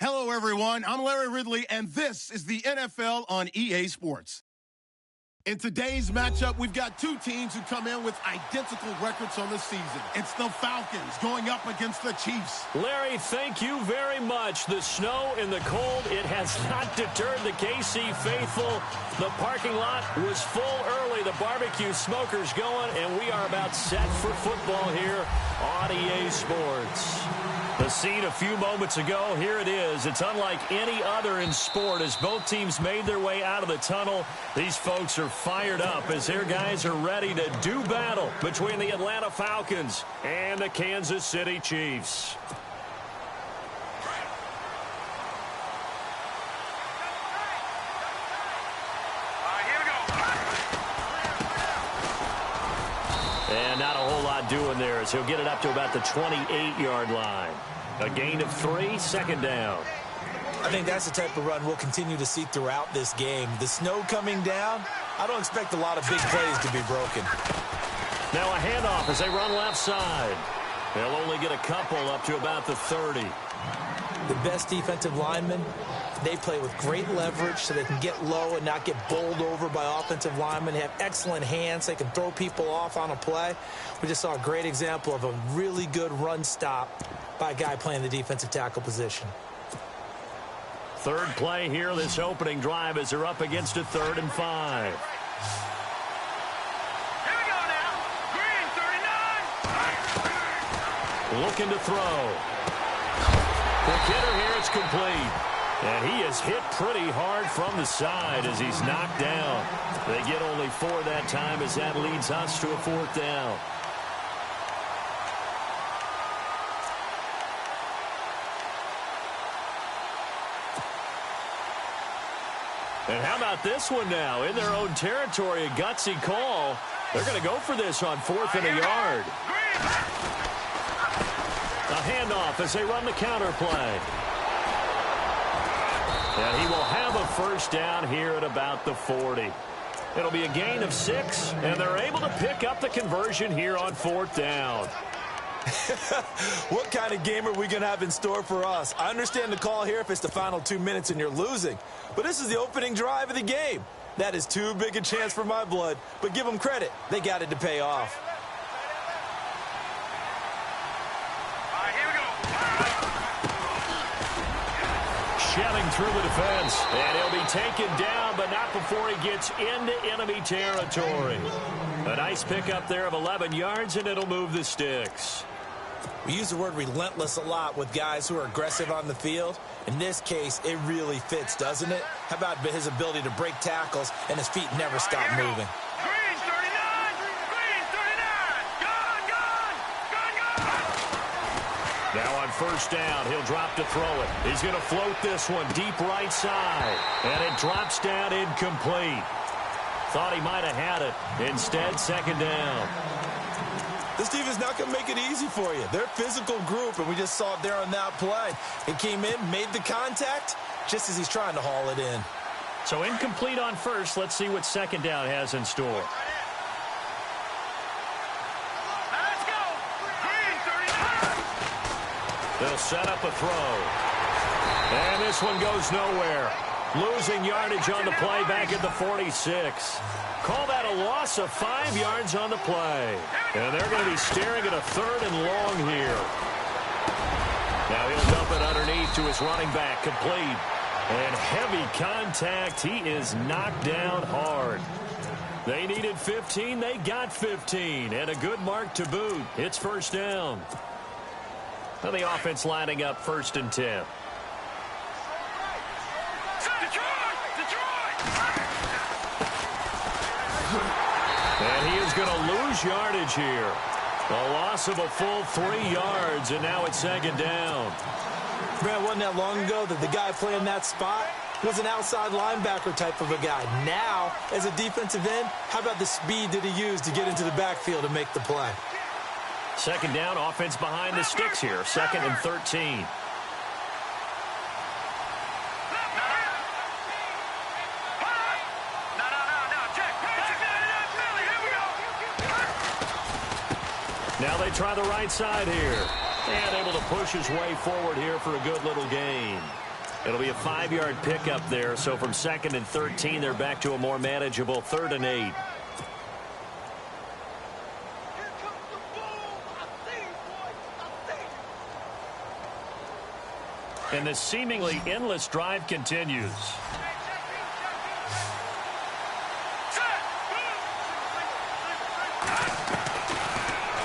Hello, everyone. I'm Larry Ridley, and this is the NFL on EA Sports. In today's matchup, we've got two teams who come in with identical records on the season. It's the Falcons going up against the Cheifs. Larry, thank you very much. The snow and the cold, it has not deterred the KC faithful. The parking lot was full early. The barbecue smoker's going, and we are about set for football here on EA Sports. The scene a few moments ago, here it is. It's unlike any other in sport as both teams made their way out of the tunnel. These folks are fired up as their guys are ready to do battle between the Atlanta Falcons and the Kansas City Chiefs. And not a whole lot doing there as he'll get it up to about the 28-yard line. A gain of 3, second down. I think that's the type of run we'll continue to see throughout this game. The snow coming down, I don't expect a lot of big plays to be broken. Now a handoff as they run left side. They'll only get a couple up to about the 30. The best defensive linemen, they play with great leverage so they can get low and not get bowled over by offensive linemen. They have excellent hands. They can throw people off on a play. We just saw a great example of a really good run stop by a guy playing the defensive tackle position. Third play here, this opening drive as they're up against a 3rd and 5. Here we go now. Green, 39. Looking to throw. The kidder here is complete. And he is hit pretty hard from the side as he's knocked down. They get only 4 that time as that leads us to a 4th down. And how about this one now? In their own territory, a gutsy call. They're going to go for this on 4th and a yard. A handoff as they run the counter play. And he will have a first down here at about the 40. It'll be a gain of 6, and they're able to pick up the conversion here on 4th down. What kind of game are we going to have in store for us? I understand the call here if it's the final 2 minutes and you're losing. But this is the opening drive of the game. That is too big a chance for my blood. But give them credit. They got it to pay off. All right, here we go. Shelling through the defense. And he'll be taken down, but not before he gets into enemy territory. A nice pickup there of 11 yards, and it'll move the sticks. We use the word relentless a lot with guys who are aggressive on the field. In this case, it really fits, doesn't it? How about his ability to break tackles and his feet never stop moving? Green, 39. Green, 39. Gone. Now on first down, he'll drop to throw it. He's going to float this one deep right side. And it drops down incomplete. Thought he might have had it. Instead, second down. This defense not going to make it easy for you. They're a physical group, and we just saw it there on that play. He came in, made the contact, just as he's trying to haul it in. So incomplete on first. Let's see what second down has in store. Let's go. Green, 39. They'll set up a throw. And this one goes nowhere. Losing yardage on the play back at the 46. Call that a loss of 5 yards on the play. And they're going to be staring at a 3rd and long here. Now he'll dump it underneath to his running back, complete. And heavy contact. He is knocked down hard. They needed 15. They got 15. And a good mark to boot. It's first down. Now the offense lining up 1st and 10. And he is going to lose yardage here. A loss of a full 3 yards, and now it's second down. Brad, wasn't that long ago that the guy playing that spot was an outside linebacker type of a guy. Now, as a defensive end, how about the speed that he used to get into the backfield and make the play? Second down, offense behind the sticks here. 2nd and 13. Now they try the right side here. And able to push his way forward here for a good little gain. It'll be a 5-yard pickup there, so from 2nd and 13, they're back to a more manageable 3rd and 8. And the seemingly endless drive continues.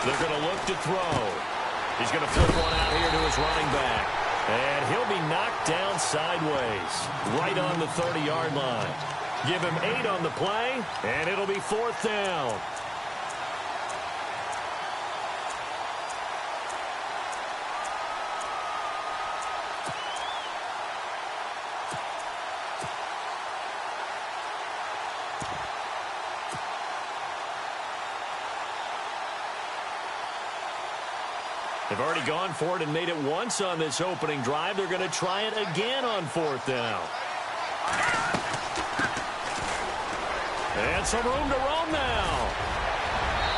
They're going to look to throw. He's going to flip one out here to his running back. And he'll be knocked down sideways, right on the 30-yard line. Give him 8 on the play, and it'll be 4th down. They've already gone for it and made it once on this opening drive. They're going to try it again on 4th down. And some room to roam now.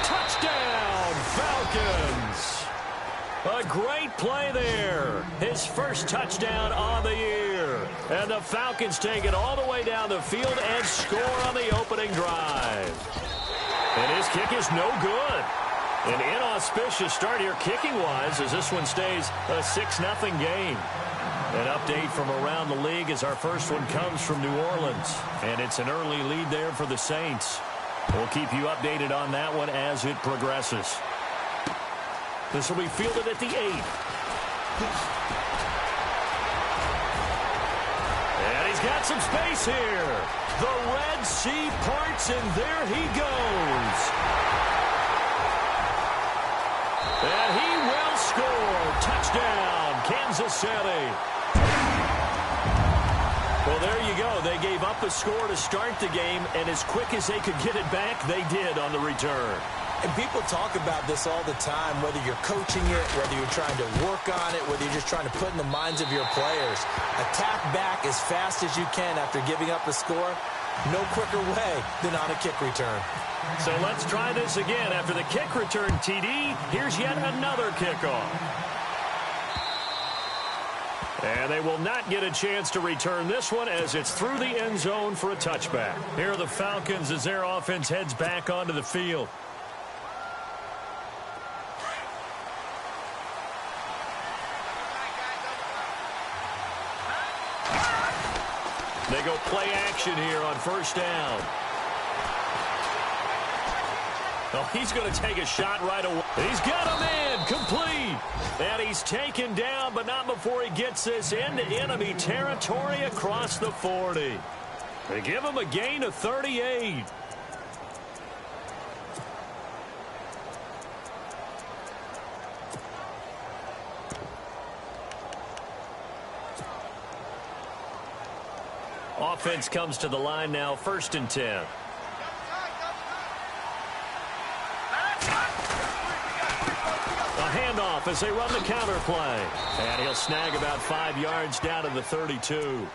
Touchdown, Falcons. A great play there. His first touchdown on the year. And the Falcons take it all the way down the field and score on the opening drive. And his kick is no good. An inauspicious start here kicking-wise as this one stays a 6-0 game. An update from around the league as our first one comes from New Orleans. And it's an early lead there for the Saints. We'll keep you updated on that one as it progresses. This will be fielded at the 8. And he's got some space here. The Red Sea parts, and there he goes. And he will score. Touchdown, Kansas City. Well, there you go. They gave up a score to start the game, and as quick as they could get it back, they did on the return. And people talk about this all the time, whether you're coaching it, whether you're trying to work on it, whether you're just trying to put in the minds of your players. Attack back as fast as you can after giving up a score. No quicker way than on a kick return. So let's try this again. After the kick return, TD, here's yet another kickoff. And they will not get a chance to return this one as it's through the end zone for a touchback. Here are the Falcons as their offense heads back onto the field. They go play action here on 1st down. Oh, he's going to take a shot right away. He's got a man complete. And he's taken down, but not before he gets this into enemy territory across the 40. They give him a gain of 38. Offense comes to the line now, 1st and 10. A handoff as they run the counter play. And he'll snag about 5 yards down to the 32.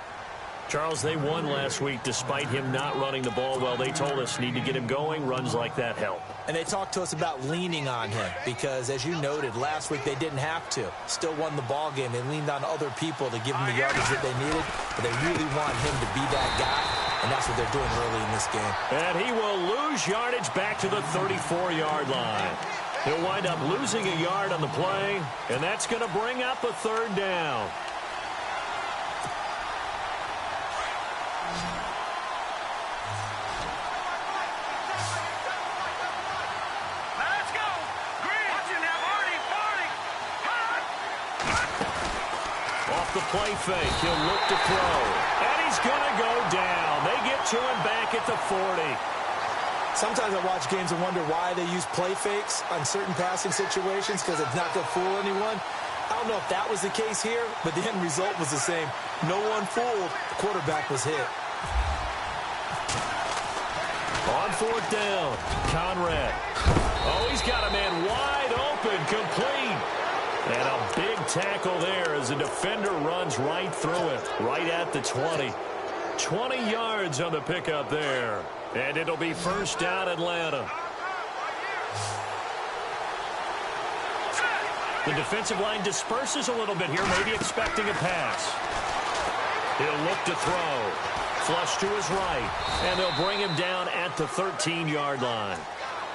Charles, they won last week despite him not running the ball well. They told us need to get him going. Runs like that help. And they talked to us about leaning on him because, as you noted, last week they didn't have to. Still won the ball game. They leaned on other people to give them the yardage that they needed, but they really want him to be that guy, and that's what they're doing early in this game. And he will lose yardage back to the 34-yard line. He'll wind up losing a yard on the play, and that's going to bring up a 3rd down. The play fake. He'll look to throw. And he's going to go down. They get to him back at the 40. Sometimes I watch games and wonder why they use play fakes on certain passing situations because it's not going to fool anyone. I don't know if that was the case here, but the end result was the same. No one fooled. The quarterback was hit. On 4th down, Conrad. Oh, he's got a man wide open, complete. And a big tackle there as the defender runs right through it, right at the 20. 20 yards on the pickup there. And it'll be 1st down, Atlanta. The defensive line disperses a little bit here, maybe expecting a pass. He'll look to throw. Flush to his right. And they'll bring him down at the 13-yard line.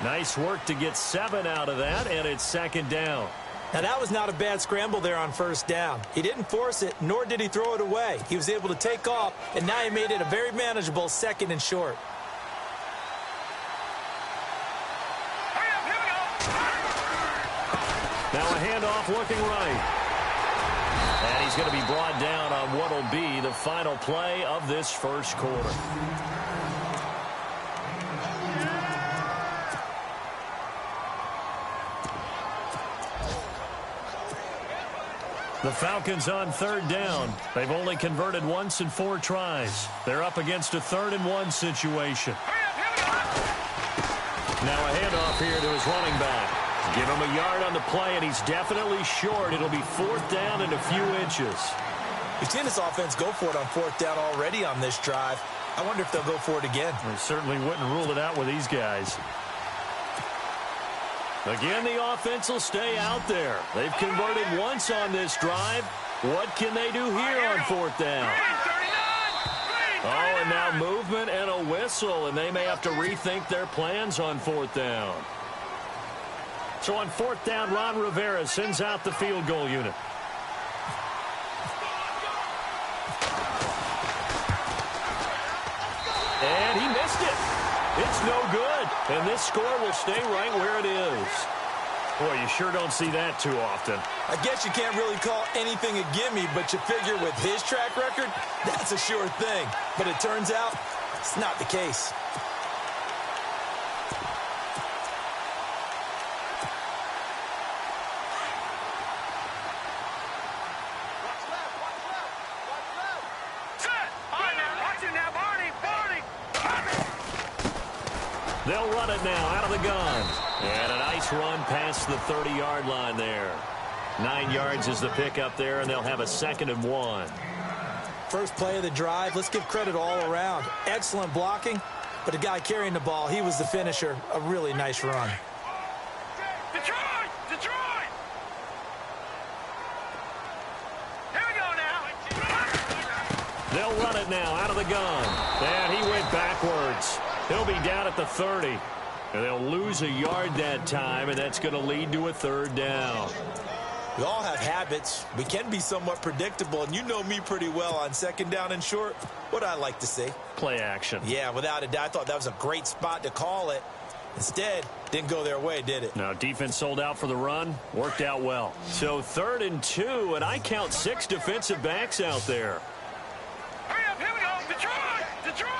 Nice work to get 7 out of that, and it's second down. Now, that was not a bad scramble there on first down. He didn't force it, nor did he throw it away. He was able to take off, and now he made it a very manageable 2nd and short. Now a handoff looking right. And he's going to be brought down on what will be the final play of this first quarter. The Falcons on 3rd down. They've only converted once in 4 tries. They're up against a 3rd and 1 situation. Now a handoff here to his running back. Give him a yard on the play, and he's definitely short. It'll be 4th down and a few inches. We've seen this offense go for it on 4th down already on this drive. I wonder if they'll go for it again. They certainly wouldn't rule it out with these guys. Again, the offense will stay out there. They've converted once on this drive. What can they do here on 4th down? Oh, and now movement and a whistle, and they may have to rethink their plans on 4th down. So on 4th down, Ron Rivera sends out the field goal unit. And he missed it. It's no good. And this score will stay right where it is. Boy, you sure don't see that too often. I guess you can't really call anything a gimme, but you figure with his track record, that's a sure thing. But it turns out it's not the case. They'll run it now out of the gun. And a nice run past the 30-yard line there. 9 yards is the pickup there, and they'll have a 2nd and 1. First play of the drive, let's give credit all around. Excellent blocking, but the guy carrying the ball, he was the finisher. A really nice run. Detroit! Detroit! Here we go now. They'll run it now out of the gun. And he went backwards. He'll be down at the 30. And they'll lose a yard that time, and that's going to lead to a 3rd down. We all have habits. We can be somewhat predictable, and you know me pretty well on 2nd down and short. What I like to see. Play action. Yeah, without a doubt. I thought that was a great spot to call it. Instead, didn't go their way, did it? No, defense sold out for the run. Worked out well. So 3rd and 2, and I count 6 defensive backs out there. Hurry up, here we go. Detroit! Detroit!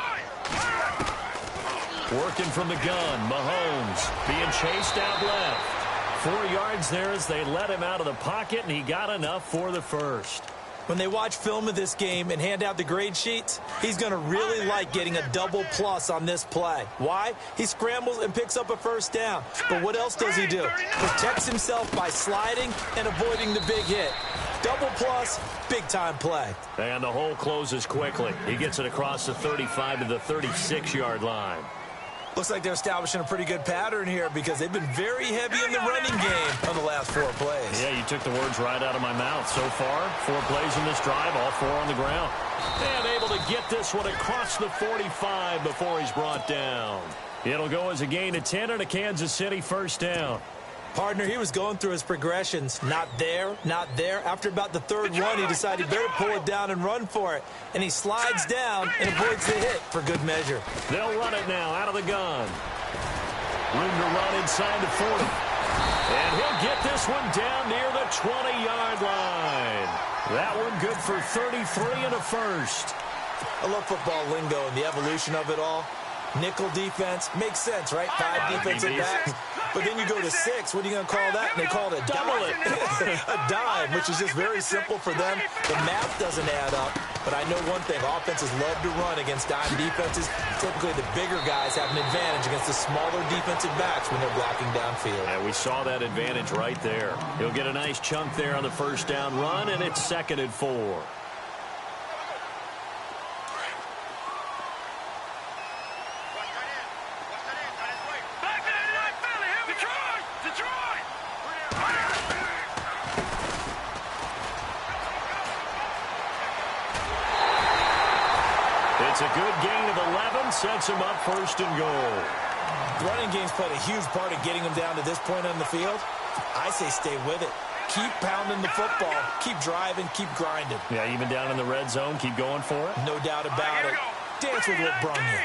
Working from the gun, Mahomes being chased out left. 4 yards there as they let him out of the pocket, and he got enough for the first. When they watch film of this game and hand out the grade sheets, he's going to really like getting a double plus on this play. Why? He scrambles and picks up a 1st down. But what else does he do? Protects himself by sliding and avoiding the big hit. Double plus, big-time play. And the hole closes quickly. He gets it across the 35 to the 36-yard line. Looks like they're establishing a pretty good pattern here because they've been very heavy in the running game on the last 4 plays. Yeah, you took the words right out of my mouth. So far, 4 plays in this drive, all 4 on the ground. And able to get this one across the 45 before he's brought down. It'll go as a gain of 10 and a Kansas City 1st down. Partner, he was going through his progressions. Not there, not there. After about the 3rd one, he decided he better pull it down and run for it. And he slides down and avoids the hit for good measure. They'll run it now out of the gun. Room to run inside the 40. And he'll get this one down near the 20-yard line. That one good for 33 and a 1st. I love football lingo and the evolution of it all. Nickel defense makes sense, right? 5 defensive backs. But then you go to 6. What are you going to call that? And they call it a dime. A dime, which is just very simple for them. The math doesn't add up. But I know one thing. Offenses love to run against dime defenses. Typically, the bigger guys have an advantage against the smaller defensive backs when they're blocking downfield. And we saw that advantage right there. He'll get a nice chunk there on the 1st down run, and it's 2nd and 4. It's a good gain of 11, sets him up first and goal. The running game's played a huge part in getting him down to this point on the field. I say stay with it. Keep pounding the football. Keep driving. Keep grinding. Yeah, even down in the red zone, keep going for it. No doubt about it. Dance with what brung you.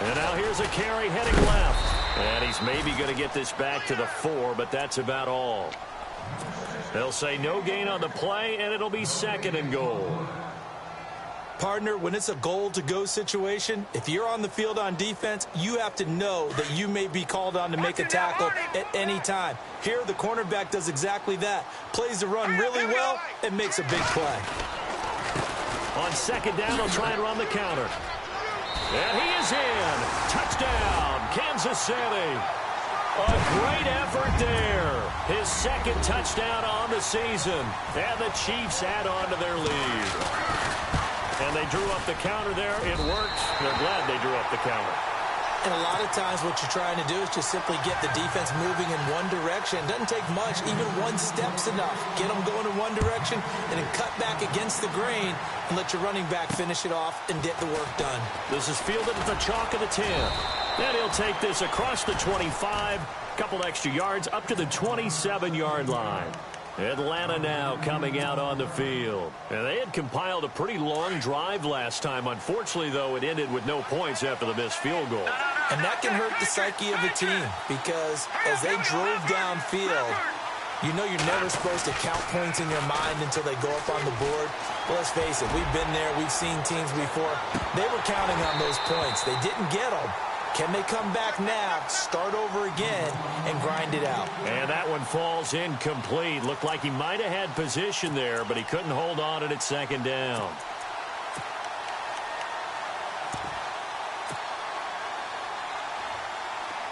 And now here's a carry heading left. And he's maybe going to get this back to the 4, but that's about all. They'll say no gain on the play, and it'll be second and goal. Partner, when it's a goal-to-go situation, if you're on the field on defense, you have to know that you may be called on to make a tackle at any time. Here, the cornerback does exactly that. Plays the run really well and makes a big play. On second down, they'll try and run the counter. And he is in. Touchdown, Kansas City. A great effort there. His second touchdown on the season. And the Chiefs add on to their lead. And they drew up the counter there. It worked. They're glad they drew up the counter. And a lot of times what you're trying to do is just simply get the defense moving in one direction. It doesn't take much. Even one step's enough. Get them going in one direction and then cut back against the grain and let your running back finish it off and get the work done. This is fielded at the chalk of the 10. Then he'll take this across the 25. Couple extra yards up to the 27-yard line. Atlanta now coming out on the field. And they had compiled a pretty long drive last time. Unfortunately, though, it ended with no points after the missed field goal. And that can hurt the psyche of a team because as they drove downfield, you know you're never supposed to count points in your mind until they go up on the board. Well, let's face it, we've been there. We've seen teams before. They were counting on those points. They didn't get them. Can they come back now, start over again, and grind it out? And that one falls incomplete. Looked like he might have had position there, but he couldn't hold on at second down.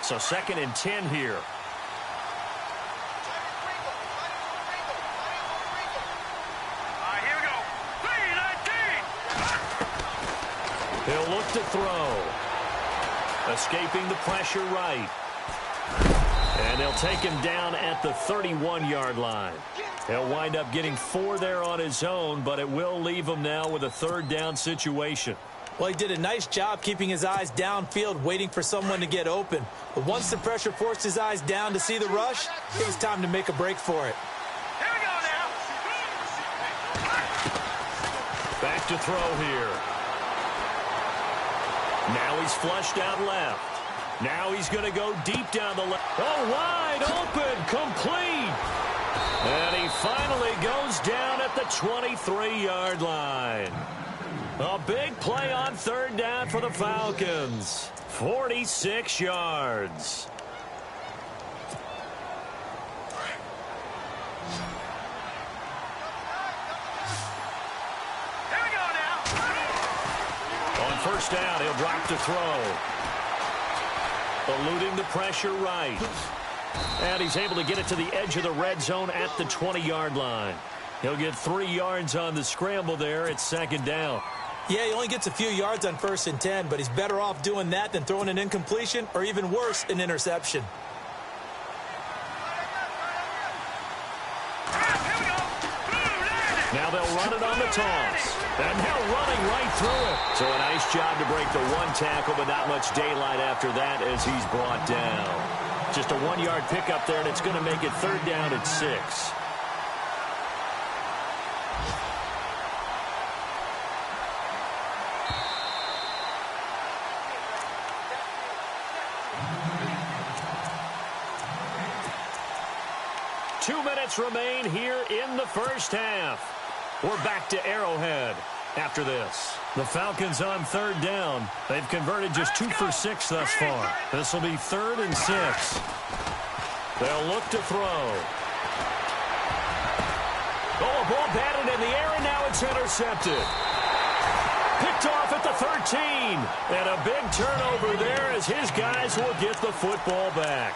So second and 10 here. Here we go. 3-19. He'll look to throw. Escaping the pressure right. And they'll take him down at the 31-yard line. He'll wind up getting 4 there on his own, but it will leave him now with a third down situation. Well, he did a nice job keeping his eyes downfield, waiting for someone to get open. But once the pressure forced his eyes down to see the rush, it was time to make a break for it. Here we go now. Back to throw here. Now he's flushed out left. Now he's going to go deep down the left. Oh, wide open, complete. And he finally goes down at the 23-yard line. A big play on third down for the Falcons. 46 yards. First down, he'll drop to throw. Eluding the pressure right. And he's able to get it to the edge of the red zone at the 20-yard line. He'll get 3 yards on the scramble there. It's second down. Yeah, he only gets a few yards on 1st and 10, but he's better off doing that than throwing an incompletion or even worse, an interception. Now they'll run it on the toss. And now running right through it. So a nice job to break the one tackle, but not much daylight after that as he's brought down. Just a 1-yard pickup there, and it's going to make it third down at 6. Two minutes remain here in the first half. We're back to Arrowhead after this. The Falcons on third down. They've converted just 2 for 6 thus far. This will be 3rd and 6. They'll look to throw. Oh, a ball batted in the air, and now it's intercepted. Picked off at the 13. And a big turnover there as his guys will get the football back.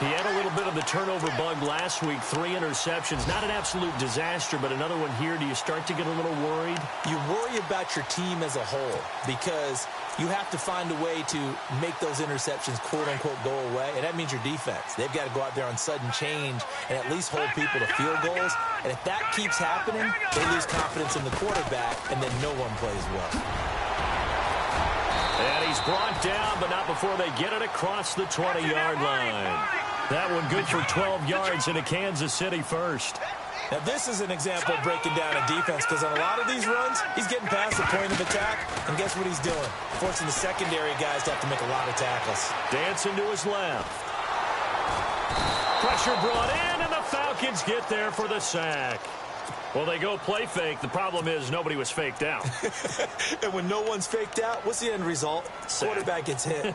He had a little bit of the turnover bug last week, 3 interceptions. Not an absolute disaster, but another one here. Do you start to get a little worried? You worry about your team as a whole because you have to find a way to make those interceptions, quote-unquote, go away, and that means your defense. They've got to go out there on sudden change and at least hold people to field goals, and if that keeps happening, they lose confidence in the quarterback, and then no one plays well. And he's brought down, but not before they get it across the 20-yard line. That one good for 12 yards in a Kansas City first. Now, this is an example of breaking down a defense because on a lot of these runs, he's getting past the point of attack, and guess what he's doing? Forcing the secondary guys to have to make a lot of tackles. Dancing to his left. Pressure brought in, and the Falcons get there for the sack. Well, they go play fake. The problem is nobody was faked out. And when no one's faked out, what's the end result? Quarterback gets hit.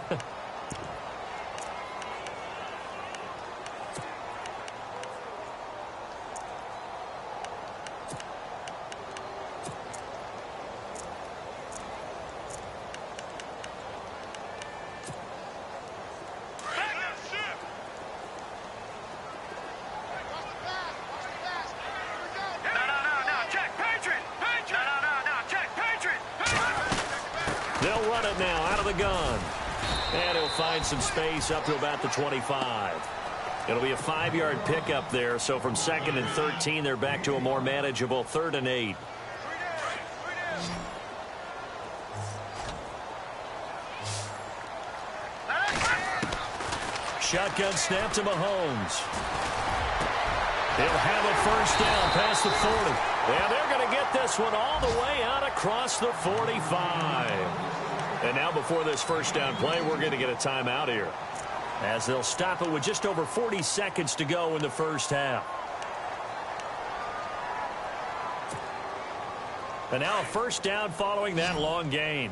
They'll run it now out of the gun. And he'll find some space up to about the 25. It'll be a 5-yard pickup there. So from 2nd and 13, they're back to a more manageable 3rd and 8. Shotgun snap to Mahomes. He'll have a first down past the 40. And they're going to get this one all the way out across the 45. And now before this first down play, we're going to get a timeout here, as they'll stop it with just over 40 seconds to go in the first half. And now a first down following that long gain.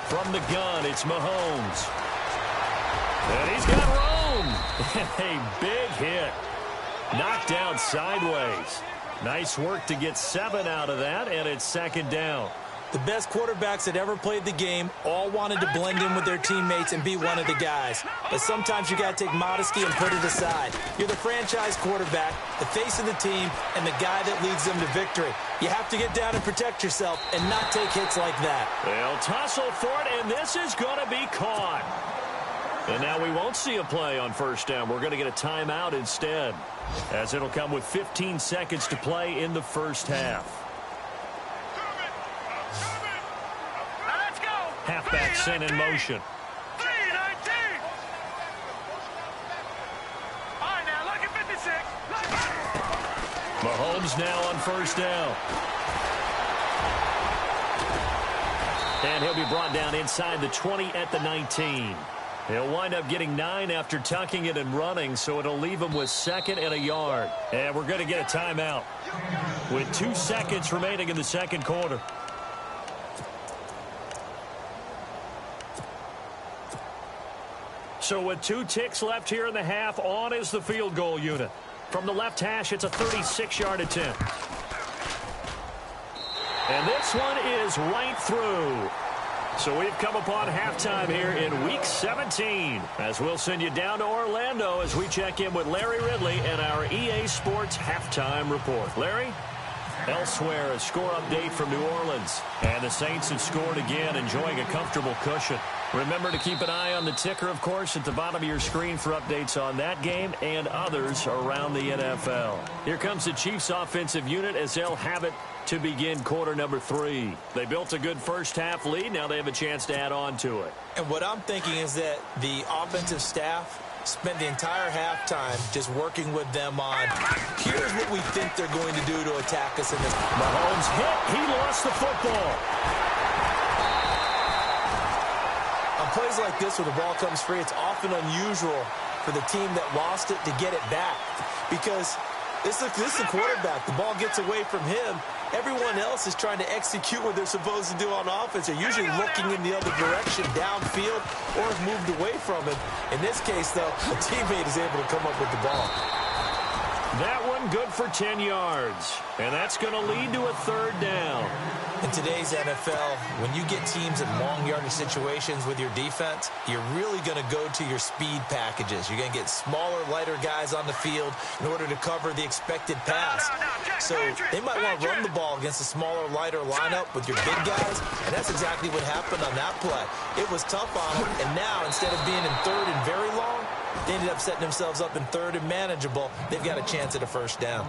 From the gun, it's Mahomes. And he's got room. A big hit. Knocked down sideways. Nice work to get 7 out of that, and it's 2nd down. The best quarterbacks that ever played the game all wanted to blend in with their teammates and be one of the guys. But sometimes you got to take modesty and put it aside. You're the franchise quarterback, the face of the team, and the guy that leads them to victory. You have to get down and protect yourself and not take hits like that. They'll tussle for it, and this is going to be caught. And now we won't see a play on first down. We're going to get a timeout instead, as it'll come with 15 seconds to play in the first half. Let's go. Halfback sent in motion. 3-19. All right, now look at 56. Mahomes now on first down. And he'll be brought down inside the 20 at the 19. He'll wind up getting 9 after tucking it and running, so it'll leave him with 2nd and a yard. And we're going to get a timeout with 2 seconds remaining in the second quarter. So with 2 ticks left here in the half, on is the field goal unit. From the left hash, it's a 36-yard attempt. And this one is right through. So we've come upon halftime here in Week 17, as we'll send you down to Orlando as we check in with Larry Ridley and our EA Sports Halftime Report. Larry? Elsewhere, a score update from New Orleans. And the Saints have scored again, enjoying a comfortable cushion. Remember to keep an eye on the ticker, of course, at the bottom of your screen for updates on that game and others around the NFL. Here comes the Chiefs offensive unit as they'll have it to begin quarter number 3. They built a good first half lead. Now they have a chance to add on to it. And what I'm thinking is that the offensive staff spent the entire halftime just working with them on, here's what we think they're going to do to attack us in this. Mahomes hit. He lost the football. On plays like this where the ball comes free, it's often unusual for the team that lost it to get it back, because this is the quarterback. The ball gets away from him. Everyone else is trying to execute what they're supposed to do on offense. They're usually looking in the other direction, downfield, or have moved away from him. In this case, though, a teammate is able to come up with the ball. That one good for 10 yards. And that's going to lead to a third down. In today's NFL, when you get teams in long yardage situations with your defense, you're really going to go to your speed packages. You're going to get smaller, lighter guys on the field in order to cover the expected pass. So they might want to run the ball against a smaller, lighter lineup with your big guys, and that's exactly what happened on that play. It was tough on them, and now instead of being in third and very long, they ended up setting themselves up in third and manageable. They've got a chance at a first down.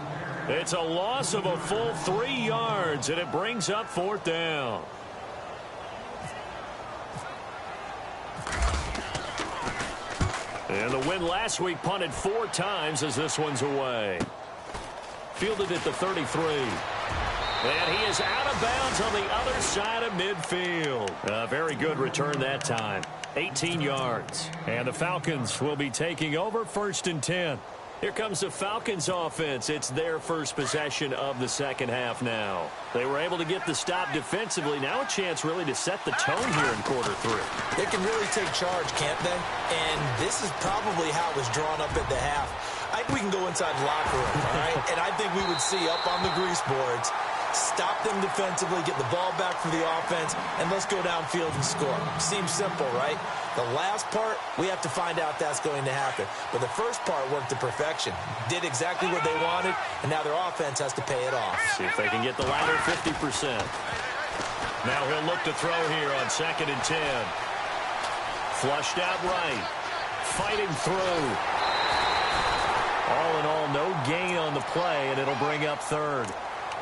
It's a loss of a full 3 yards, and it brings up fourth down. And the win last week punted 4 times as this one's away. Fielded at the 33. And he is out of bounds on the other side of midfield. A very good return that time. 18 yards. And the Falcons will be taking over 1st and 10. Here comes the Falcons offense. It's their first possession of the second half now. They were able to get the stop defensively. Now a chance really to set the tone here in quarter 3. They can really take charge, can't they? And this is probably how it was drawn up at the half. I think we can go inside the locker room, all right? And I think we would see up on the grease boards, stop them defensively, get the ball back for the offense, and let's go downfield and score. Seems simple, right? The last part, we have to find out that's going to happen. But the first part worked to perfection. Did exactly what they wanted, and now their offense has to pay it off. See if they can get the latter 50%. Now he'll look to throw here on 2nd and 10. Flushed out right. Fighting through. All in all, no gain on the play, and it'll bring up third.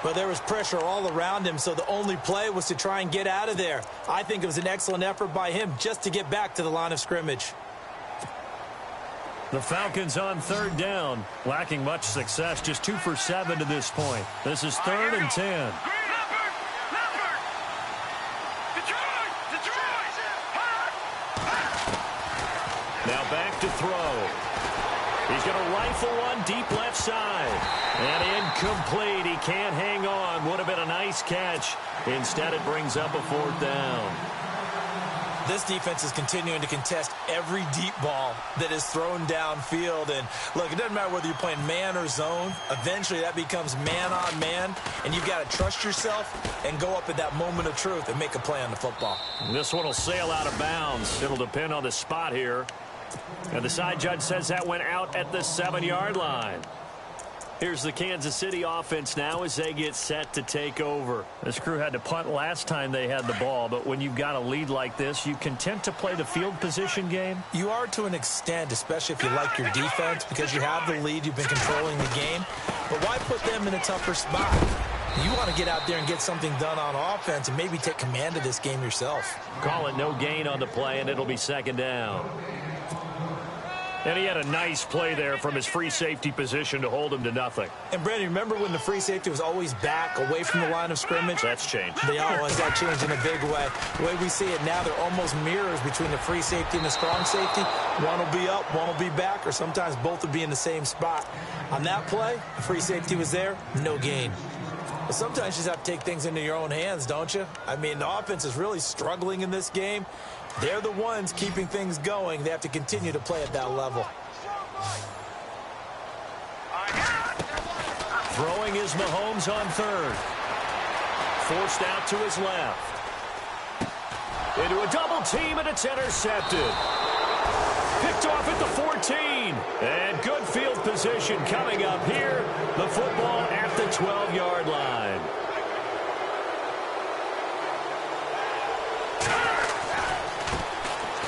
But there was pressure all around him, so the only play was to try and get out of there. I think it was an excellent effort by him just to get back to the line of scrimmage. The Falcons on 3rd down, lacking much success, just 2 for 7 to this point. This is 3rd and 10. Now back to throw. He's going to rifle one deep left side. And incomplete. He can't hang on. Would have been a nice catch. Instead, it brings up a 4th down. This defense is continuing to contest every deep ball that is thrown downfield. And, look, it doesn't matter whether you're playing man or zone. Eventually, that becomes man on man. And you've got to trust yourself and go up at that moment of truth and make a play on the football. This one will sail out of bounds. It'll depend on the spot here. And the side judge says that went out at the 7-yard line. Here's the Kansas City offense now as they get set to take over. This crew had to punt last time they had the ball, but when you've got a lead like this, you content to play the field position game? You are to an extent, especially if you like your defense, because you have the lead, you've been controlling the game. But why put them in a tougher spot? You want to get out there and get something done on offense and maybe take command of this game yourself. Call it no gain on the play, and it'll be 2nd down. And he had a nice play there from his free safety position to hold him to nothing. And, Brandon, remember when the free safety was always back, away from the line of scrimmage? That's changed. That changed in a big way. The way we see it now, they're almost mirrors between the free safety and the strong safety. One will be up, one will be back, or sometimes both will be in the same spot. On that play, the free safety was there, no gain. But sometimes you just have to take things into your own hands, don't you? I mean, the offense is really struggling in this game. They're the ones keeping things going. They have to continue to play at that level. Throwing is Mahomes on 3rd. Forced out to his left. Into a double team, and it's intercepted. Picked off at the 14. And good field position coming up here. The football at the 12-yard line.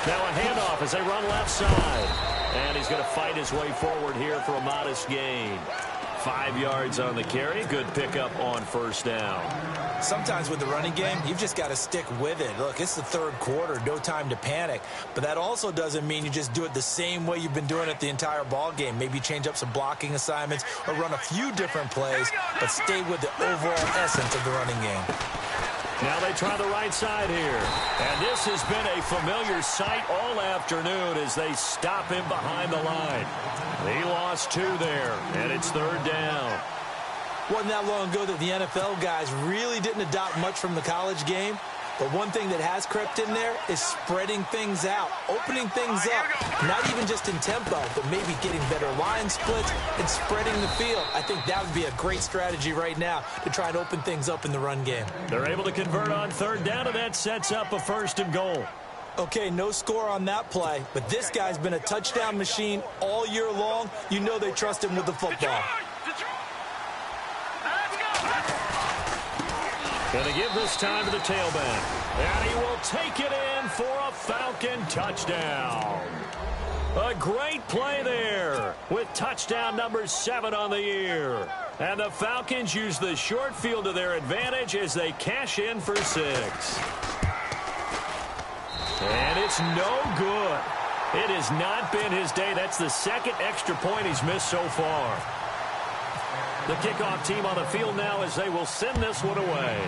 Now a handoff as they run left side. And he's going to fight his way forward here for a modest gain. 5 yards on the carry. Good pickup on 1st down. Sometimes with the running game, you've just got to stick with it. Look, it's the 3rd quarter. No time to panic. But that also doesn't mean you just do it the same way you've been doing it the entire ball game. Maybe change up some blocking assignments or run a few different plays, but stay with the overall essence of the running game. Now they try the right side here. And this has been a familiar sight all afternoon as they stop him behind the line. He lost 2 there, and it's 3rd down. Wasn't that long ago that the NFL guys really didn't adopt much from the college game. But one thing that has crept in there is spreading things out, opening things up, not even just in tempo, but maybe getting better line splits and spreading the field. I think that would be a great strategy right now to try and open things up in the run game. They're able to convert on third down, and that sets up a 1st and goal. Okay, no score on that play, but this guy's been a touchdown machine all year long. You know they trust him with the football. Going to give this time to the tailback. And he will take it in for a Falcon touchdown. A great play there with touchdown number 7 on the year. And the Falcons use the short field to their advantage as they cash in for 6. And it's no good. It has not been his day. That's the 2nd extra point he's missed so far. The kickoff team on the field now as they will send this one away.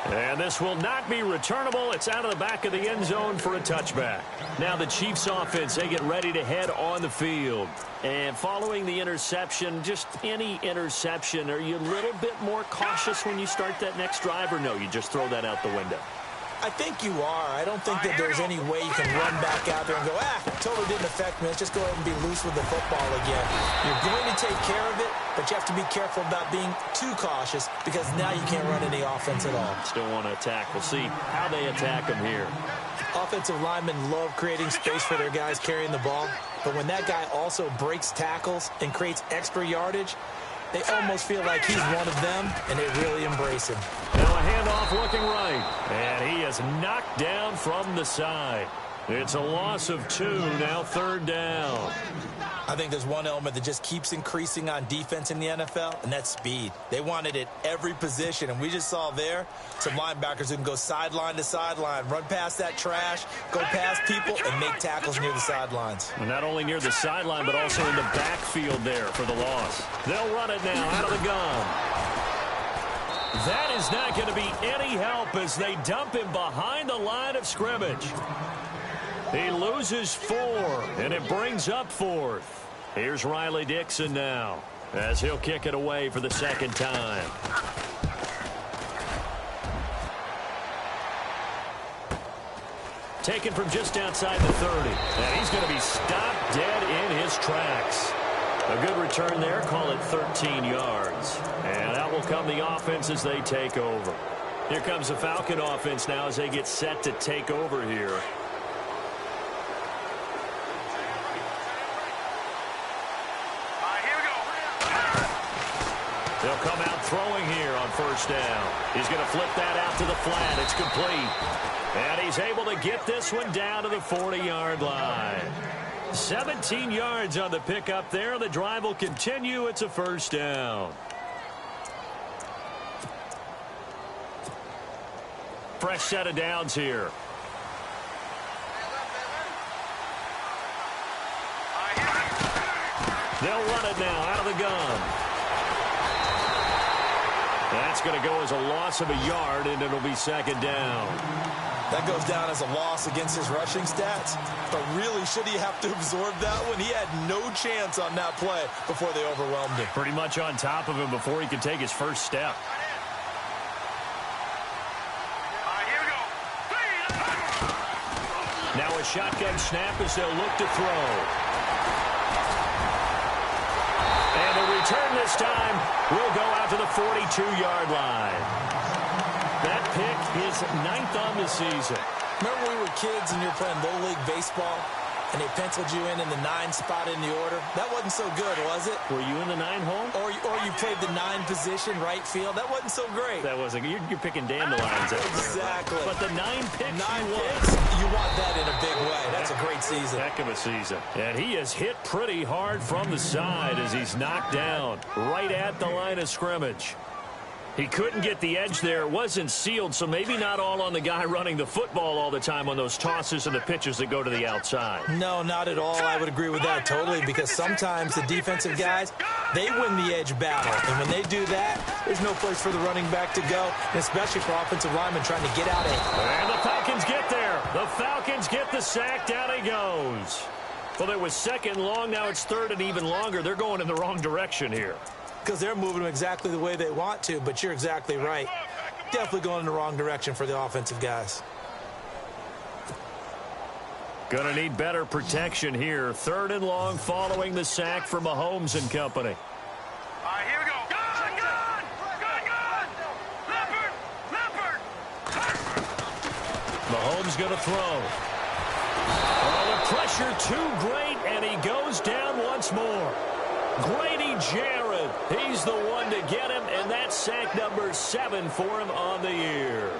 And this will not be returnable. It's out of the back of the end zone for a touchback. Now the Chiefs offense, they get ready to head on the field. And following the interception, just any interception, are you a little bit more cautious when you start that next drive, or no, you just throw that out the window? I think you are. I don't think that there's any way you can run back out there and go, totally didn't affect me. Let's just go ahead and be loose with the football again. You're going to take care of it, but you have to be careful about being too cautious because now you can't run any offense at all. Still want to attack. We'll see how they attack them here. Offensive linemen love creating space for their guys carrying the ball, but when that guy also breaks tackles and creates extra yardage, they almost feel like he's one of them, and they really embrace him. Now a handoff looking right, and he is knocked down from the side. It's a loss of 2, now 3rd down. I think there's one element that just keeps increasing on defense in the NFL, and that's speed. They want it at every position, and we just saw there some linebackers who can go sideline to sideline, run past that trash, go past people, and make tackles near the sidelines. And not only near the sideline, but also in the backfield there for the loss. They'll run it now out of the gun. That is not going to be any help as they dump him behind the line of scrimmage. He loses 4, and it brings up 4th. Here's Riley Dixon now as he'll kick it away for the 2nd time. Taken from just outside the 30, and he's going to be stopped dead in his tracks. A good return there, call it 13 yards. And out will come the offense as they take over. Here comes the Falcon offense now as they get set to take over here. They'll come out throwing here on 1st down. He's going to flip that out to the flat. It's complete. And he's able to get this one down to the 40-yard line. 17 yards on the pickup there. The drive will continue. It's a 1st down. Fresh set of downs here. They'll run it now out of the gun. That's going to go as a loss of a yard, and it'll be 2nd down. That goes down as a loss against his rushing stats. But really, should he have to absorb that one? He had no chance on that play before they overwhelmed him. Pretty much on top of him before he could take his first step. Now a shotgun snap as they'll look to throw. And the return this time will go out to the 42-yard line. That pick is 9th on the season. Remember when we were kids and you were playing Little League Baseball and they penciled you in the 9 spot in the order? That wasn't so good, was it? Were you in the 9 hole? Or you played the 9 position, right field? That wasn't so great. That wasn't. You're picking dandelions. Exactly. But the 9 picks. 9 picks. You want that in a big way. That's a great season. Heck of a season. And he is hit pretty hard from the side as he's knocked down right at the line of scrimmage. He couldn't get the edge there. It wasn't sealed, so maybe not all on the guy running the football all the time on those tosses and the pitches that go to the outside. No, not at all. I would agree with that totally, because sometimes the defensive guys, they win the edge battle. And when they do that, there's no place for the running back to go, and especially for offensive linemen trying to get out of it. And the Falcons get there. The Falcons get the sack. Down he goes. Well, there was 2nd long. Now it's 3rd and even longer. They're going in the wrong direction here. because they're moving them exactly the way they want to, but you're exactly right. Definitely going in the wrong direction for the offensive guys. Going to need better protection here. 3rd and long following the sack for Mahomes and company. All right, here we go. Gun! Leopard! Mahomes going to throw. Oh, the pressure too great, and he goes down once more. Grady Jarrett, he's the one to get him, and that's sack number 7 for him on the year.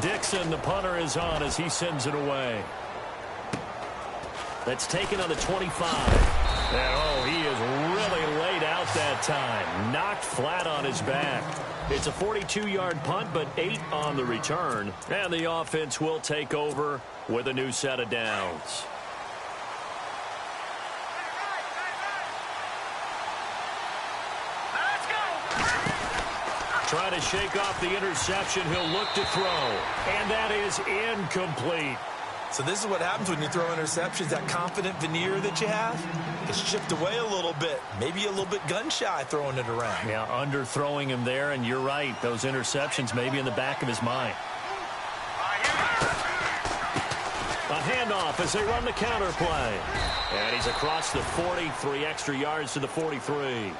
Dixon, the punter, is on as he sends it away. That's taken on the 25. And, oh, he is really laid out that time. Knocked flat on his back. It's a 42-yard punt, but 8 on the return. And the offense will take over with a new set of downs. Trying to shake off the interception. He'll look to throw. And that is incomplete. So this is what happens when you throw interceptions. That confident veneer that you have is chipped away a little bit. Maybe a little bit gun-shy throwing it around. Yeah, underthrowing him there, and you're right. Those interceptions may be in the back of his mind. A handoff as they run the counter play. And he's across the 40, 3 extra yards to the 43.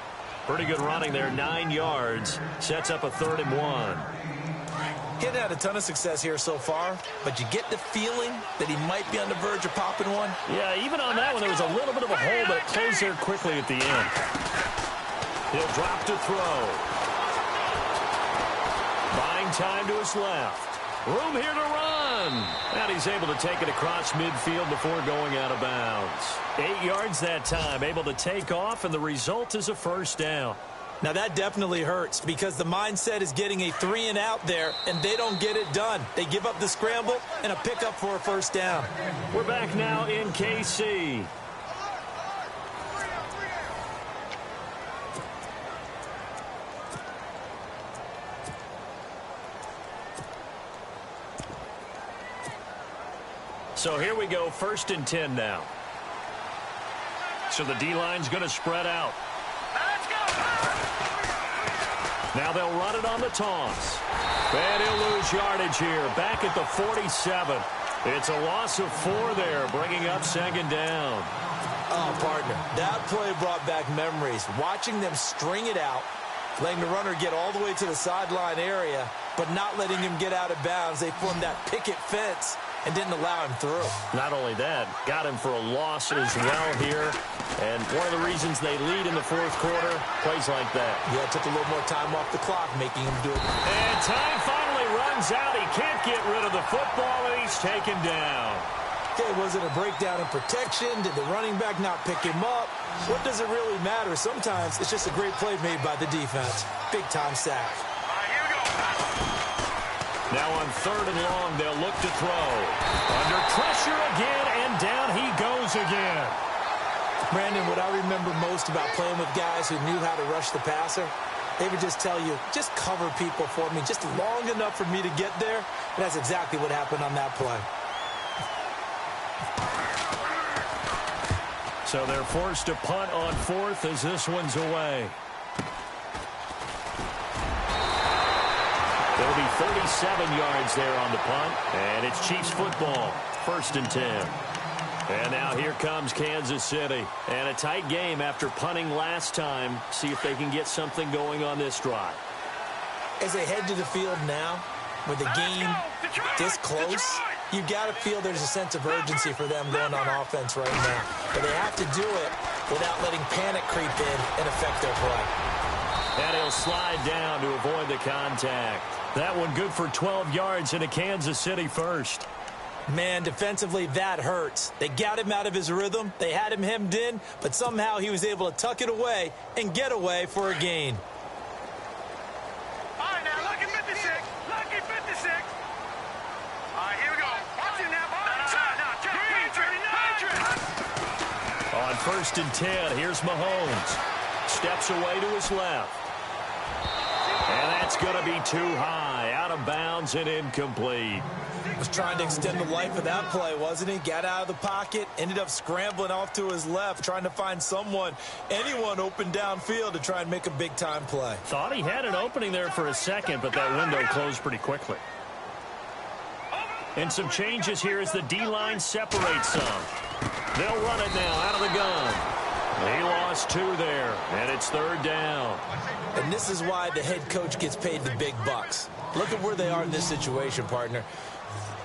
Pretty good running there, 9 yards. Sets up a 3rd and 1. He hadn't had a ton of success here so far, but you get the feeling that he might be on the verge of popping one. Yeah, even on that one, there was a little bit of a hole, but it closed there quickly at the end. He'll drop to throw. Buying time to his left. Room here to run. And he's able to take it across midfield before going out of bounds. 8 yards that time, able to take off, and the result is a 1st down. Now that definitely hurts because the mindset is getting a 3 and out there, and they don't get it done. They give up the scramble and a pickup for a 1st down. We're back now in KC. So here we go, 1st and 10 now. So the D-line's going to spread out. Now they'll run it on the toss. And he'll lose yardage here. Back at the 47. It's a loss of 4 there, bringing up 2nd down. Oh, partner, that play brought back memories. Watching them string it out, letting the runner get all the way to the sideline area, but not letting him get out of bounds. They formed that picket fence and didn't allow him through. Not only that, got him for a loss as well here. And one of the reasons they lead in the 4th quarter, plays like that. Yeah, took a little more time off the clock, making him do it. And time finally runs out. He can't get rid of the football, and he's taken down. Okay, was it a breakdown in protection? Did the running back not pick him up? What does it really matter? Sometimes it's just a great play made by the defense. Big-time sack. Now on 3rd and long, they'll look to throw. Under pressure again, and down he goes again. Brandon, what I remember most about playing with guys who knew how to rush the passer, they would just tell you, just cover people for me, just long enough for me to get there. And that's exactly what happened on that play. So they're forced to punt on 4th as this one's away. There'll be 37 yards there on the punt, and it's Chiefs football, 1st and 10. And now here comes Kansas City. And a tight game after punting last time. See if they can get something going on this drive. As they head to the field now, with the game this close, you've got to feel there's a sense of urgency for them going on offense right now. But they have to do it without letting panic creep in and affect their play. And he'll slide down to avoid the contact. That one good for 12 yards and a Kansas City 1st. Man, defensively, that hurts. They got him out of his rhythm. They had him hemmed in, but somehow he was able to tuck it away and get away for a gain. All right, now, lucky 56. Lucky 56. All right, here we go. Watch it now. On 1st and 10, here's Mahomes. Steps away to his left. And that's going to be too high, out of bounds and incomplete. Was trying to extend the life of that play, wasn't he? Got out of the pocket, ended up scrambling off to his left, trying to find anyone open downfield to try and make a big-time play. Thought he had an opening there for a second, but that window closed pretty quickly. And some changes here as the D-line separates some. They'll run it now out of the gun. He lost 2 there, and it's 3rd down. And this is why the head coach gets paid the big bucks. Look at where they are in this situation, partner.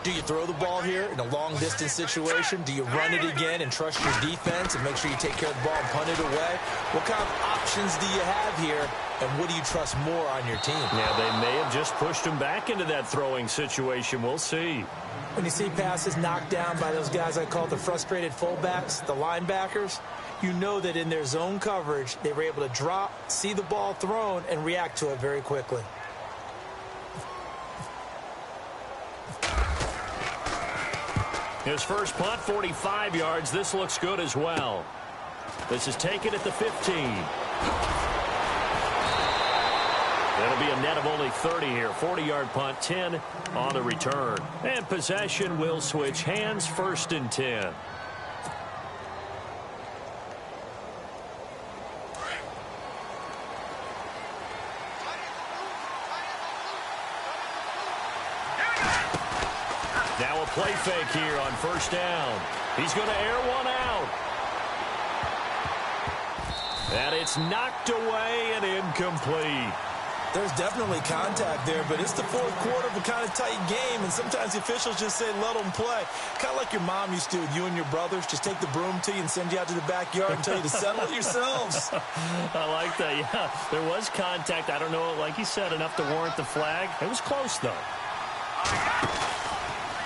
Do you throw the ball here in a long-distance situation? Do you run it again and trust your defense and make sure you take care of the ball and punt it away? What kind of options do you have here, and what do you trust more on your team? Yeah, they may have just pushed him back into that throwing situation. We'll see. When you see passes knocked down by those guys I call the frustrated fullbacks, the linebackers, you know that in their zone coverage, they were able to drop, see the ball thrown, and react to it very quickly. His first punt, 45 yards. This looks good as well. This is taken at the 15. That'll be a net of only 30 here. 40-yard punt, 10 on the return. And possession will switch hands, 1st and 10. Now a play fake here on 1st down. He's going to air one out. And it's knocked away and incomplete. There's definitely contact there, but it's the 4th quarter of a kind of tight game, and sometimes the officials just say, let them play. Kind of like your mom used to with you and your brothers. Just take the broom to you and send you out to the backyard and tell you to settle it yourselves. I like that, yeah. There was contact. I don't know, like you said, enough to warrant the flag. It was close, though.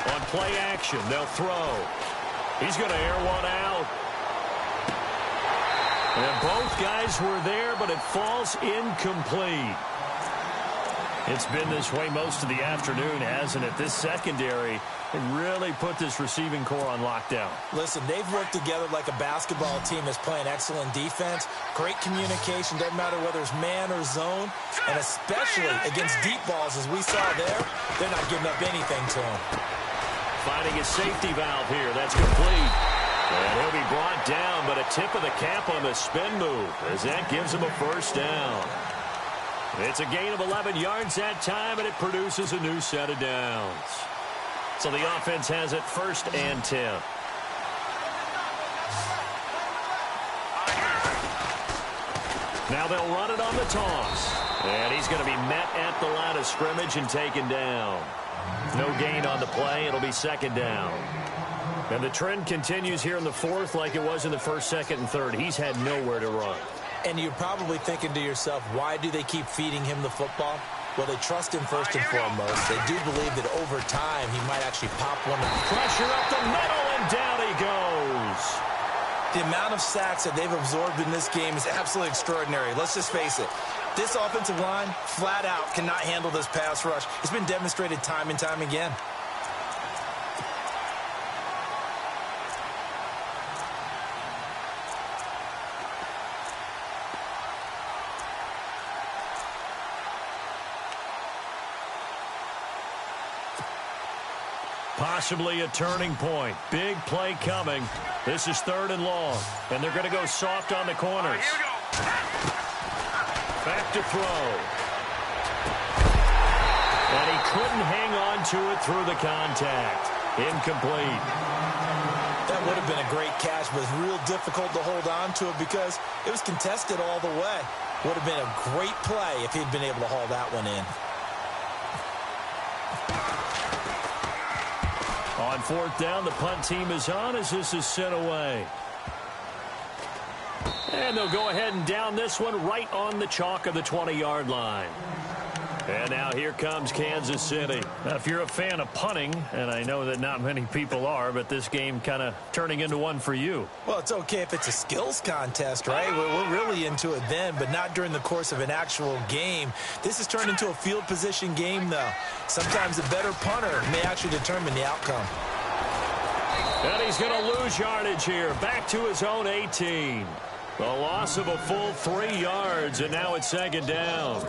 On play action, they'll throw. He's going to air one out. And both guys were there, but it falls incomplete. It's been this way most of the afternoon, hasn't it? This secondary really put this receiving core on lockdown. Listen, they've worked together like a basketball team that's playing excellent defense. Great communication, doesn't matter whether it's man or zone. And especially against deep balls, as we saw there, they're not giving up anything to them. Finding a safety valve here. That's complete. And he'll be brought down, but a tip of the cap on the spin move as that gives him a 1st down. It's a gain of 11 yards that time, and it produces a new set of downs. So the offense has it 1st and 10. Now they'll run it on the toss. And he's going to be met at the line of scrimmage and taken down. No gain on the play. It'll be 2nd down. And the trend continues here in the 4th like it was in the 1st, 2nd, and 3rd. He's had nowhere to run. And you're probably thinking to yourself, why do they keep feeding him the football? Well, they trust him first and foremost. They do believe that over time he might actually pop one. Pressure up the middle, and down he goes. The amount of sacks that they've absorbed in this game is absolutely extraordinary. Let's just face it. This offensive line, flat out, cannot handle this pass rush. It's been demonstrated time and time again. Possibly a turning point. Big play coming. This is 3rd and long. And they're going to go soft on the corners. Back to throw. And he couldn't hang on to it through the contact. Incomplete. That would have been a great catch, but it's real difficult to hold on to it because it was contested all the way. Would have been a great play if he'd been able to haul that one in. On 4th down, the punt team is on as this is sent away. And they'll go ahead and down this one right on the chalk of the 20-yard line. And now here comes Kansas City. Now, if you're a fan of punting, and I know that not many people are, but this game kind of turning into one for you. Well, it's okay if it's a skills contest, right? We're really into it then, but not during the course of an actual game. This has turned into a field position game, though. Sometimes the better punter may actually determine the outcome. And he's going to lose yardage here. Back to his own 18. A loss of a full 3 yards, and now it's second down.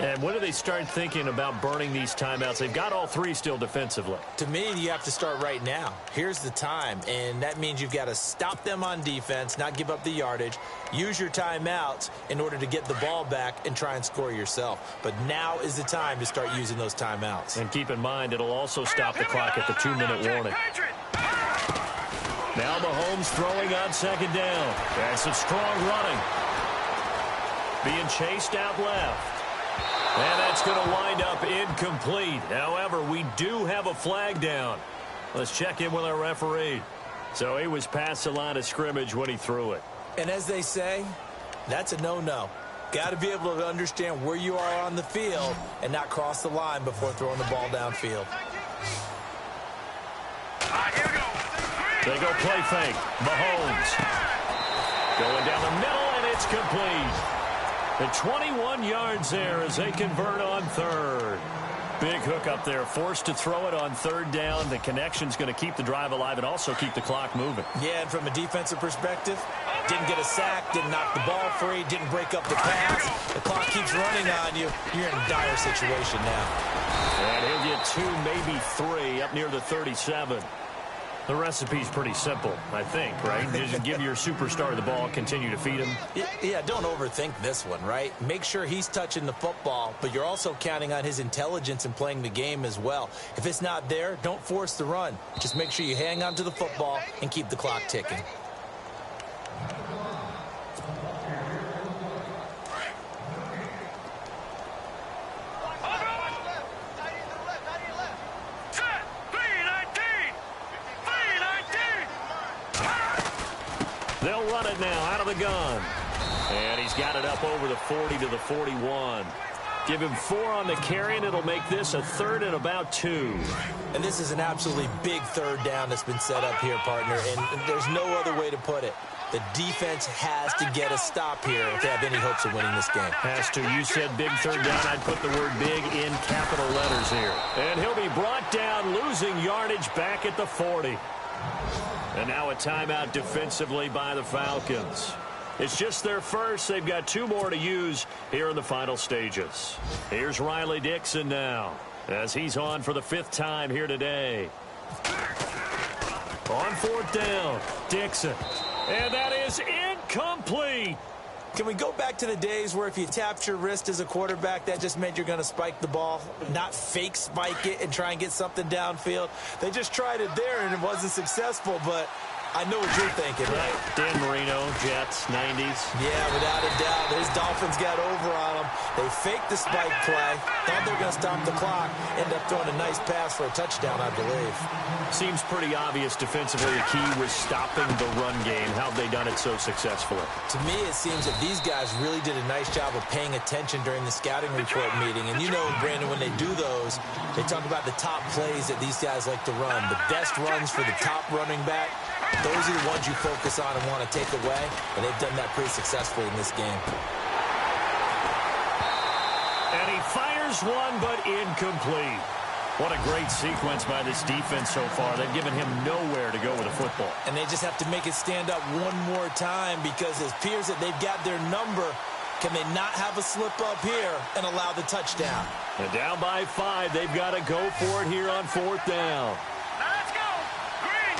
And when do they start thinking about burning these timeouts? They've got all 3 still defensively. To me, you have to start right now. Here's the time, and that means you've got to stop them on defense, not give up the yardage, use your timeouts in order to get the ball back and try and score yourself. But now is the time to start using those timeouts. And keep in mind, it'll also stop the clock at the 2-minute warning. Now Mahomes throwing on second down. That's some strong running. Being chased out left. And that's going to wind up incomplete. However, we do have a flag down. Let's check in with our referee. So he was past the line of scrimmage when he threw it. And as they say, that's a no-no. Got to be able to understand where you are on the field and not cross the line before throwing the ball downfield. They go play fake. Mahomes going down the middle, and it's complete. The 21 yards there as they convert on third. Big hook up there, forced to throw it on third down. The connection's going to keep the drive alive and also keep the clock moving. Yeah, and from a defensive perspective, didn't get a sack, didn't knock the ball free, didn't break up the pass. The clock keeps running on you. You're in a dire situation now. And he'll get 2, maybe 3 up near the 37. The recipe's pretty simple, I think, right? Just give your superstar the ball, continue to feed him. Yeah, don't overthink this one, right? Make sure he's touching the football, but you're also counting on his intelligence in playing the game as well. If it's not there, don't force the run. Just make sure you hang on to the football and keep the clock ticking. They'll run it now out of the gun. And he's got it up over the 40 to the 41. Give him 4 on the carry, and it'll make this a 3rd and about 2. And this is an absolutely big third down that's been set up here, partner, and there's no other way to put it. The defense has to get a stop here if they have any hopes of winning this game. Has to. You said big third down. I'd put the word big in capital letters here. And he'll be brought down, losing yardage back at the 40. And now a timeout defensively by the Falcons. It's just their first. They've got 2 more to use here in the final stages. Here's Riley Dixon now as he's on for the 5th time here today. On 4th down, Dixon. And that is incomplete. Can we go back to the days where if you tapped your wrist as a quarterback, that just meant you're going to spike the ball, not fake spike it and try and get something downfield? They just tried it there, and it wasn't successful, but I know what you're thinking, right? Dan Marino, Jets, 90s. Yeah, without a doubt. His Dolphins got over on him. They faked the spike play, thought they were going to stop the clock, ended up throwing a nice pass for a touchdown, I believe. Seems pretty obvious defensively the key was stopping the run game. How have they done it so successfully? To me, it seems that these guys really did a nice job of paying attention during the scouting report meeting. And you know, Brandon, when they do those, they talk about the top plays that these guys like to run. The best runs for the top running back. Those are the ones you focus on and want to take away, and they've done that pretty successfully in this game. And he fires one, but incomplete. What a great sequence by this defense so far. They've given him nowhere to go with the football. And they just have to make it stand up one more time because it appears that they've got their number. Can they not have a slip up here and allow the touchdown? And down by 5, they've got to go for it here on 4th down. Let's go! Green!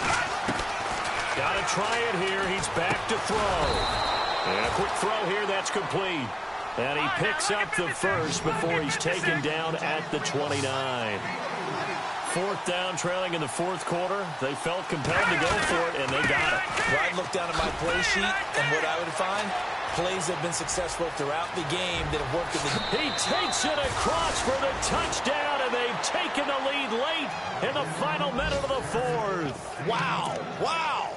Got to try it here. He's back to throw. And a quick throw here. That's complete. And he picks up the first before he's taken down at the 29. 4th down, trailing in the 4th quarter. They felt compelled to go for it, and they got it. Well, I'd look down at my play sheet, and what I would find, plays have been successful throughout the game that have worked in the... He takes it across for the touchdown, and they've taken the lead late in the final minute of the 4th. Wow, wow,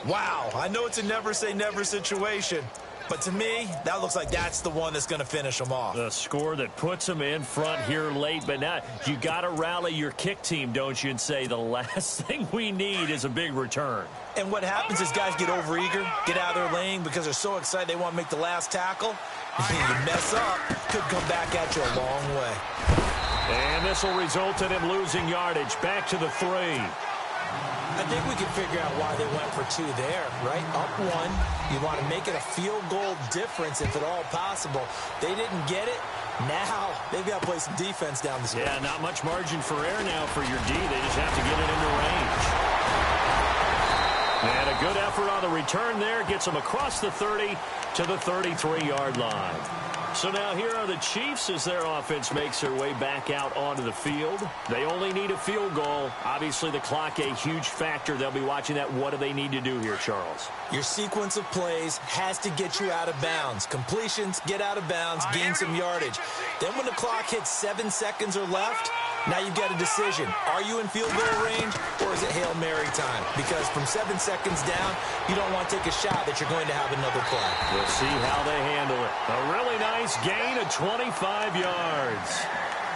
wow. I know it's a never-say-never situation, but to me, that looks like that's the one that's going to finish them off. The score that puts them in front here late, but now you got to rally your kick team, don't you, and say the last thing we need is a big return. And what happens is guys get overeager, get out of their lane because they're so excited they want to make the last tackle. You mess up, could come back at you a long way. And this will result in him losing yardage back to the 3. I think we can figure out why they went for 2 there, right? Up 1. You want to make it a field goal difference if at all possible. They didn't get it. Now they've got to play some defense down the stretch. Yeah, not much margin for error now for your D. They just have to get it into range. And a good effort on the return there. Gets them across the 30 to the 33-yard line. So now here are the Chiefs as their offense makes their way back out onto the field. They only need a field goal. Obviously, the clock a huge factor. They'll be watching that. What do they need to do here, Charles? Your sequence of plays has to get you out of bounds. Completions, get out of bounds, gain some yardage. Then when the clock hits 7 seconds or left, now you've got a decision. Are you in field goal range, or is it Hail Mary time? Because from 7 seconds down, you don't want to take a shot that you're going to have another play. We'll see how they handle it. A really nice gain of 25 yards.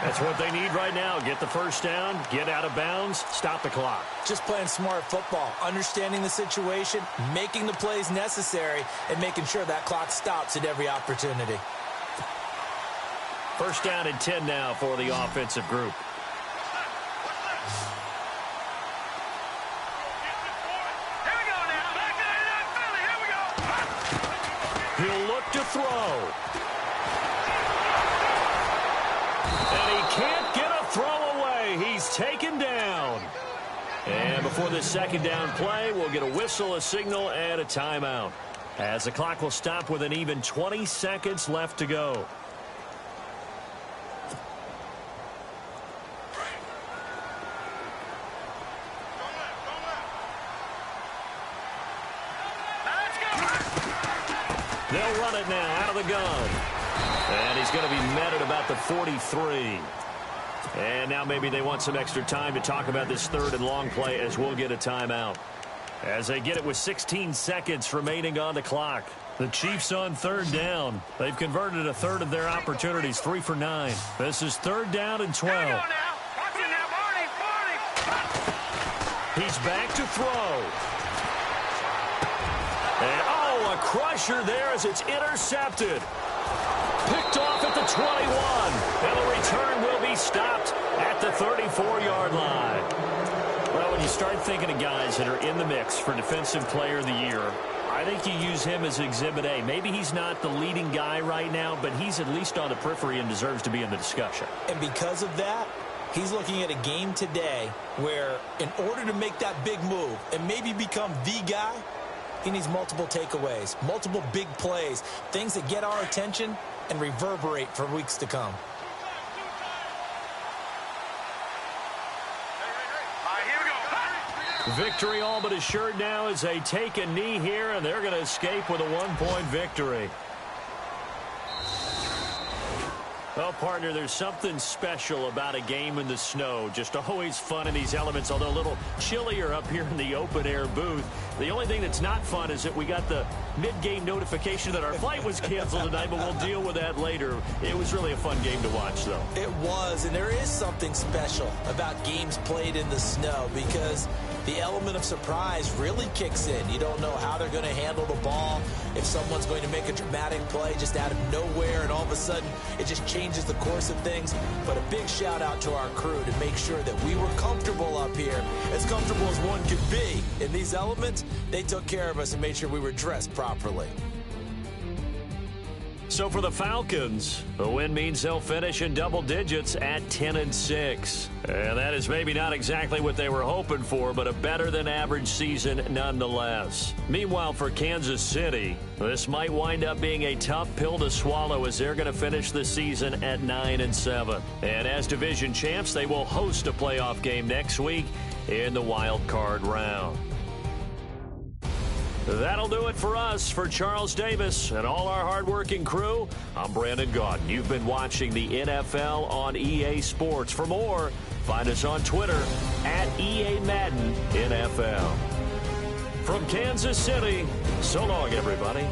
That's what they need right now. Get the first down, get out of bounds, stop the clock. Just playing smart football, understanding the situation, making the plays necessary, and making sure that clock stops at every opportunity. First down and 10 now for the offensive group. He'll look to throw. And he can't get a throw away. He's taken down. And before this second down play, we'll get a whistle, a signal, and a timeout, as the clock will stop with an even 20 seconds left to go. They'll run it now out of the gun. And he's going to be met at about the 43. And now maybe they want some extra time to talk about this third and long play, as we'll get a timeout, as they get it with 16 seconds remaining on the clock. The Chiefs on third down. They've converted a third of their opportunities, 3 for 9. This is third down and 12. He's back to throw. And, oh, a crusher there as it's intercepted. Picked off at the 21. And the return will be stopped at the 34-yard line. Well, when you start thinking of guys that are in the mix for Defensive Player of the Year, I think you use him as Exhibit A. Maybe he's not the leading guy right now, but he's at least on the periphery and deserves to be in the discussion. And because of that, he's looking at a game today where, in order to make that big move and maybe become the guy, he needs multiple takeaways, multiple big plays, things that get our attention and reverberate for weeks to come. Victory all but assured now as they take a knee here, and they're going to escape with a 1-point victory. Well, partner, there's something special about a game in the snow. Just always fun in these elements, although a little chillier up here in the open-air booth. The only thing that's not fun is that we got the mid-game notification that our flight was canceled tonight, but we'll deal with that later. It was really a fun game to watch, though. It was, and there is something special about games played in the snow because the element of surprise really kicks in. You don't know how they're going to handle the ball, if someone's going to make a dramatic play just out of nowhere, and all of a sudden it just changes the course of things. But a big shout out to our crew to make sure that we were comfortable up here, as comfortable as one could be. In these elements, they took care of us and made sure we were dressed properly. So for the Falcons, a win means they'll finish in double digits at 10-6. And that is maybe not exactly what they were hoping for, but a better than average season nonetheless. Meanwhile, for Kansas City, this might wind up being a tough pill to swallow as they're going to finish the season at 9-7. And as division champs, they will host a playoff game next week in the wild card round. That'll do it for us. For Charles Davis and all our hardworking crew, I'm Brandon Gaudin. You've been watching the NFL on EA Sports. For more, find us on Twitter at EA Madden NFL. From Kansas City, so long, everybody.